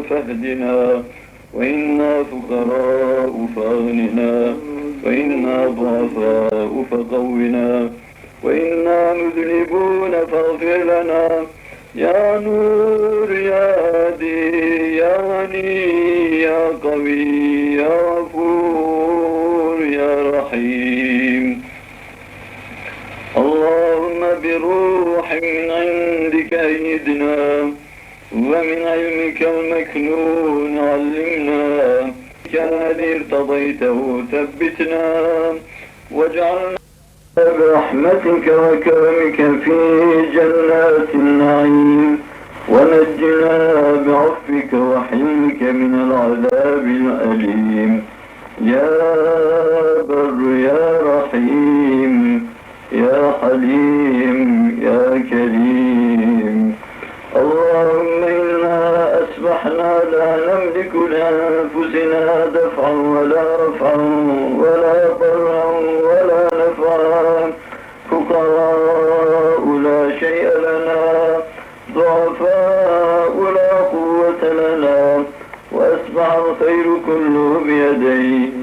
فاهدنا، وإنا فقراء فأغننا، وإنا ضعفاء فقونا، وإنا مذنبون فاغفر لنا. يا نور يا هادي يا غني يا قوي يا غفور يا رحيم. اللهم بروح من عندك أيدنا، ومن علمك المكنون علمنا، الذي ارتضيته ثبتنا، واجعلنا برحمتك وكرمك في جنات النعيم، ونجنا بعفوك وحلمك من العذاب الأليم. يا بر يا رحيم يا حليم يا كريم. اللهم إنا أصبحنا لا نملك لأنفسنا دفعا ولا رفعا ولا ضرا ولا نفعا، فقراء لا شيء لنا، ضعفاء لا قوة لنا، وأصبح الخير كله بيديك،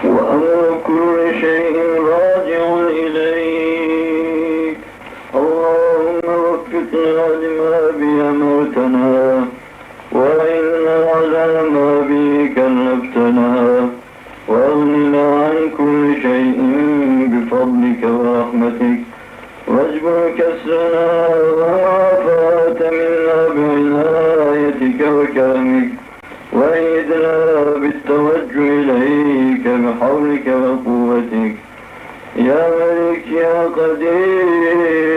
وأمر كل شيء راجع إليك. اللهم وفقنا لما به أمرتنا، وإنا على ما به كلفتنا، وأغننا عن كل شيء بفضلك ورحمتك، واجبر كسرنا وعافاة منا بعنايتك وكرمك، وأيدنا بالتوجه إليك بحولك وقوتك. يا ملك يا قدير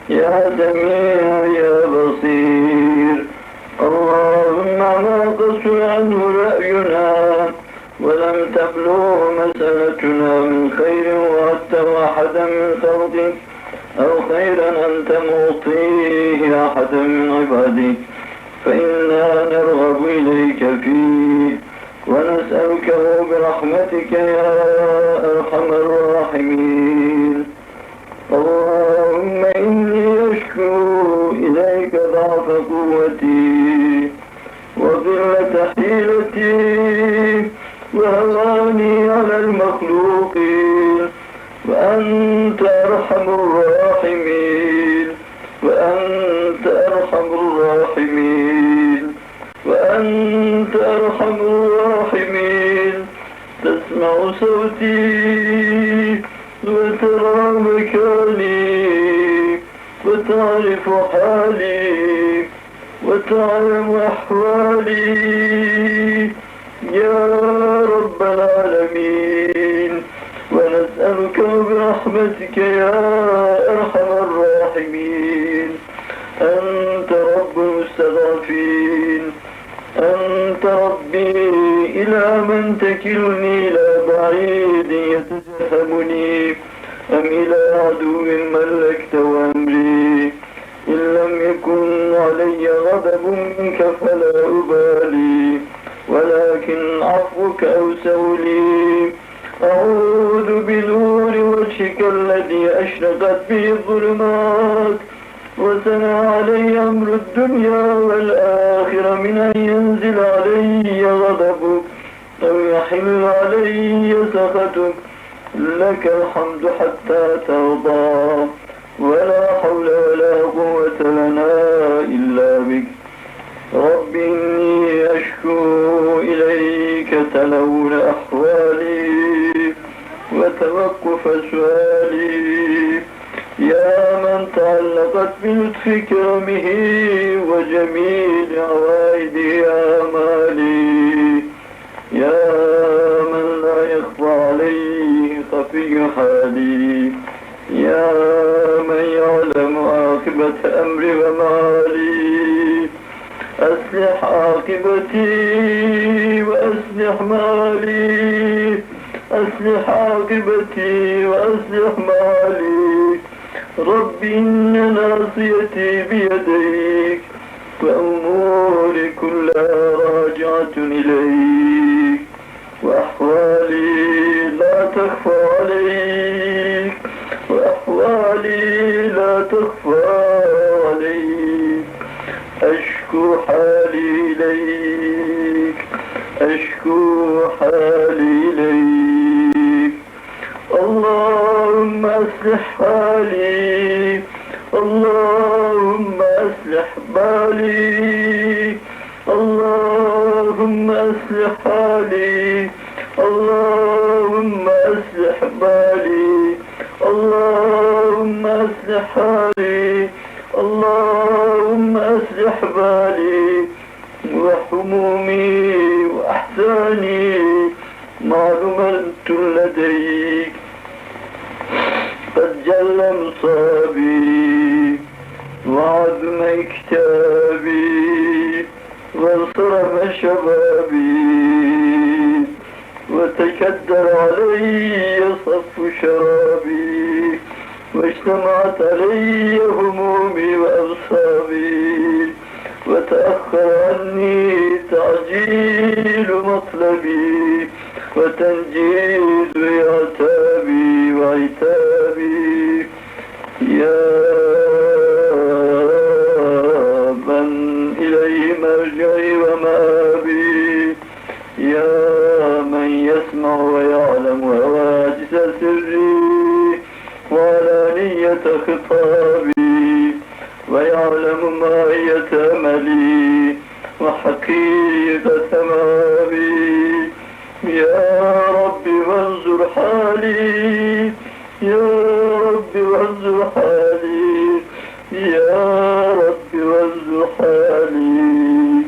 يا سميع يا بصير. اللهم ما قصر عنه رأينا ولم تبلغ مسألتنا من خير وعدته أحدا من خلقك، أو خيرا أنت معطيه أحدا من عبادك، فإنا نرغب إليك فيه، ونسألكه برحمتك يا أرحم الراحمين. اللهم إني أشكو إليك ضعف قوتي وقلة حيلتي وهواني على المخلوقين، وأنت أرحم الراحمين، وأنت أرحم الراحمين، وأنت أرحم الراحمين. تسمع صوتي وترى مكاني، وتعرف حالي، وتعلم أحوالي يا رب العالمين. ونسألك برحمتك يا أرحم الراحمين. أنت رب المستضعفين، أنت ربي، إلى من تكلني؟ إلى بعيد يتجهمني، أم إلى عدو ملكت أمري؟ إن لم يكن علي غضب منك فلا أبالي، ولكن عفوك أوسع لي. أعوذ بنور وجهك الذي أشرقت به الظلمات وسنى علي أمر الدنيا والآخرة من أن ينزل علي غضبك أو يحل علي سخطك. لك الحمد حتى ترضى، ولا حول ولا قوة لنا إلا بك. رب إني أشكو إليك تلون أحوالي وتوقف سؤالي، يا من تعلقت بلطف كرمه وجميل عوائد آمالي، يا من لا يخفى عليه خفي حالي، يا من يعلم عاقبة أمري ومالي. أصلح عاقبتي وأصلح مالي، أصلح عاقبتي وأصلح مالي. رب إن ناصيتي بيديك، وأموري كلها راجعة إليك، وأحوالي لا تخفى عليك، وأحوالي لا تخفى عليك. أشكو أشكو حالي إليك أشكو حالي إليك اللهم أصلح حالي اللهم أصلح بالي اللهم أصلح حالي اللهم أصلح بالي اللهم أصلح حالي اللهم أصلح بالي وحمومي وأحزاني معلومة لديك قد جل مصابي وعظم كتابي وانصرف شبابي وتكدر علي صف شرابي واجتمعت علي همومي وأبصابي وتأخر عني تعجيل مطلبي وتنجيز عتابي وعتابي يا من إليه مرجعي ومآبي يا من يسمع ويعلم هواجس سري وعلانية خطابي ويعلم ماهية أملي وحقيقة مآبي يا رب وانظر حالي يا رب وانظر حالي يا رب وانظر حالي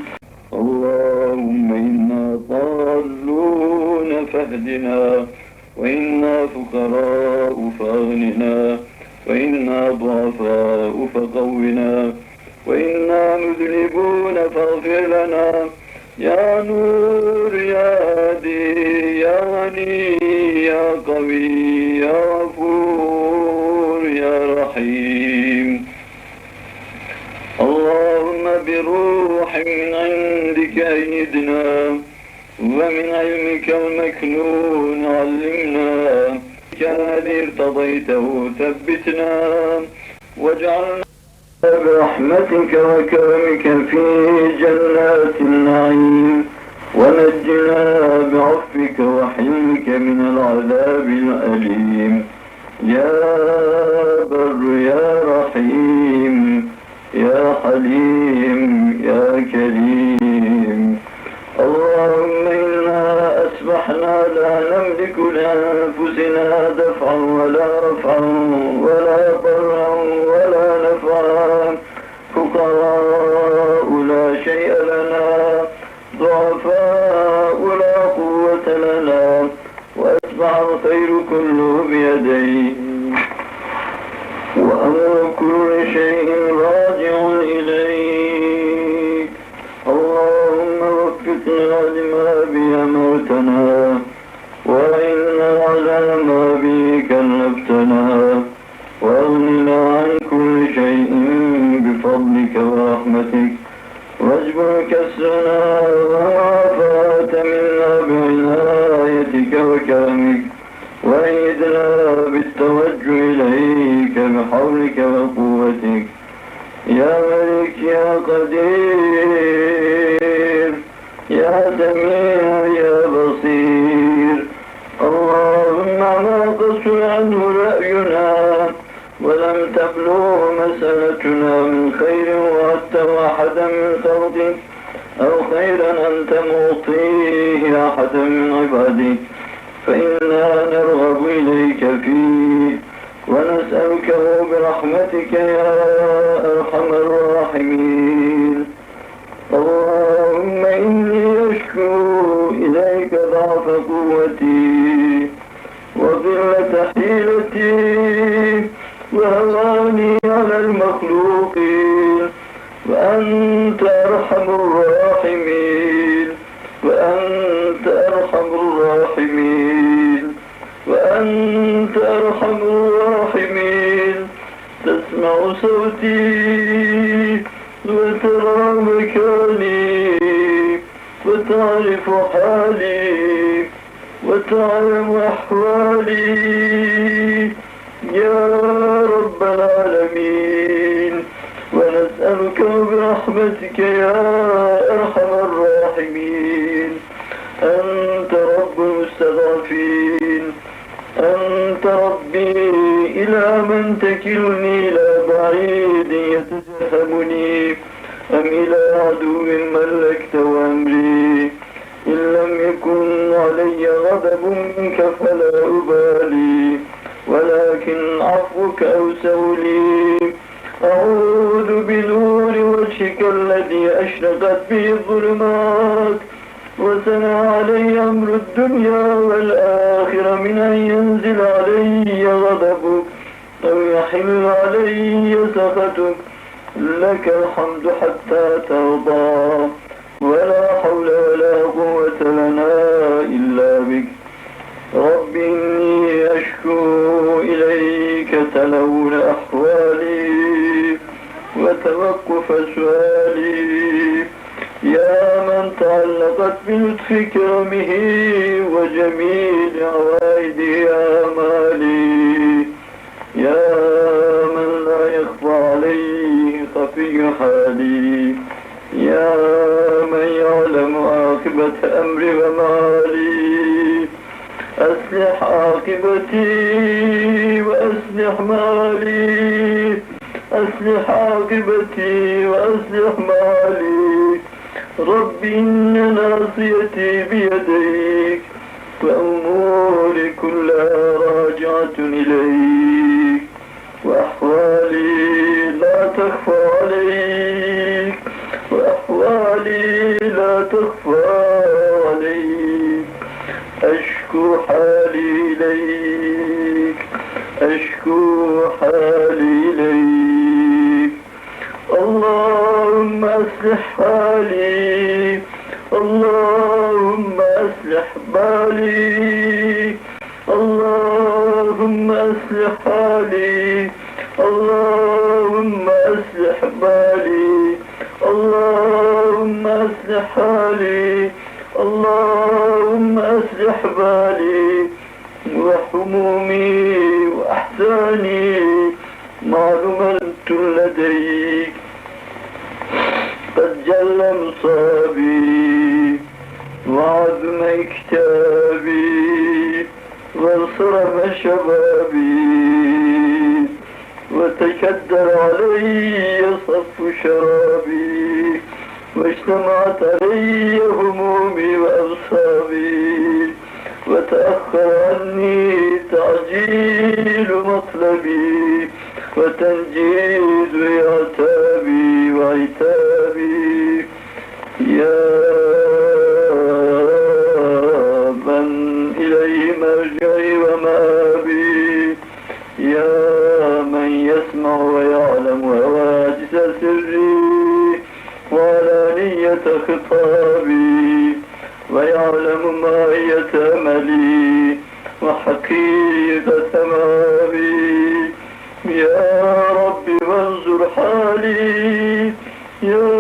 اللهم إنا ضالون فاهدنا وإنا فقراء فأغننا وإنا ضعفاء فقونا وإنا مذنبون فاغفر لنا يا نور يا هادي يا غني يا قوي يا غفور يا رحيم اللهم بروح من عندك أيدنا ومن علمك المكنون علمنا الذي ارتضيته ثبتنا واجعلنا برحمتك وكرمك في جنات النعيم ونجنا بعفوك وحلمك من العذاب الأليم يا بر يا رحيم يا حليم يا كريم اللهم إنا أصبحنا لا نملك لأنفسنا دفعا ولا رفعا ولا ضرا ولا نفعا فقراء لا شيء لنا ضعفاء لا قوة لنا وأصبح الخير كله بيديك وأمر كل شيء راجع إليك اللهم وفقنا لما به أمرتنا وإنا على ما به كلفتنا وأغننا عن كل شيء بفضلك ورحمتك واجبر كسرنا وعافاة منا بعنايتك وكرمك وأيدنا بالتوجه إليك بحولك وقوتك يا ملك يا قدير يا سميع يا بصير اللهم ما قصر عنه رأينا ولم تبلغ مسألتنا من خير وعدته أحدا من خلقك أو خيرا أنت معطيه أحدا من عبادك فإنا نرغب إليك فيه ونسألكه برحمتك يا أرحم الراحمين اللهم إني أشكو إليك ضعف قوتي وقلة حيلتي وهواني على المخلوقين وأنت أرحم الراحمين وأنت أرحم الراحمين وأنت أرحم الراحمين تسمع صوتي وترى مكاني وتعرف حالي وتعلم أحوالي يا رب العالمين ونسألك برحمتك يا أرحم الراحمين. أنت رب المستضعفين، أنت ربي، إلى من تكلني؟ إلى بعيد يتجهمني أم إلى عدو ملكت أمري؟ إن لم يكن علي غضب منك فلا أبالي، ولكن عفوك أوسع لي. أعوذ بنور وجهك الذي أشرقت به الظلمات وسنى علي أمر الدنيا والآخرة من أن ينزل علي غضبك أو يحل علي سخطك. لك الحمد حتى ترضى، ولا حول ولا قوة لنا إلا بك. رب إني أشكو إليك تلون أحوالي وتوقف سؤالي، يا من تعلقت بلطف كرمه وجميل عوائده آمالي، يا من لا يخفى عليه خفي حالي، يا من يعلم عاقبة أمري ومالي. أصلح عاقبتي وأصلح مالي، أصلح عاقبتي وأصلح مالي. رب إن ناصيتي بيديك وأموري كلها راجعة إليك، وأحوالي لا تخفى عليك، وأحوالي لا تخفى عليك. أشكو حالي إليك، أشكو حالي إليك. اللهم أصلح حالي، اللهم أصلح بالي، اللهم أصلح حالي، اللهم أصلح بالي، اللهم أصلح حالي، اللهم أصلح بالي. وحمومي وأحزاني معلومة لديك، قد جل مصابي وعظم اكتابي وانصرم شبابي، وتكدر علي صف شرابي، واجتمعت علي همومي وأبصابي، وتأخر عني تعجيل مطلبي وتنجيز عتابي وعتابي. يا من إليه مرجعي ومآبي، يا من يسمع ويعلم هواجس سري وعلانية خطابي، ويعلم ماهية أملي وحقيقة مآبي. يا رب وانظر حالي، يا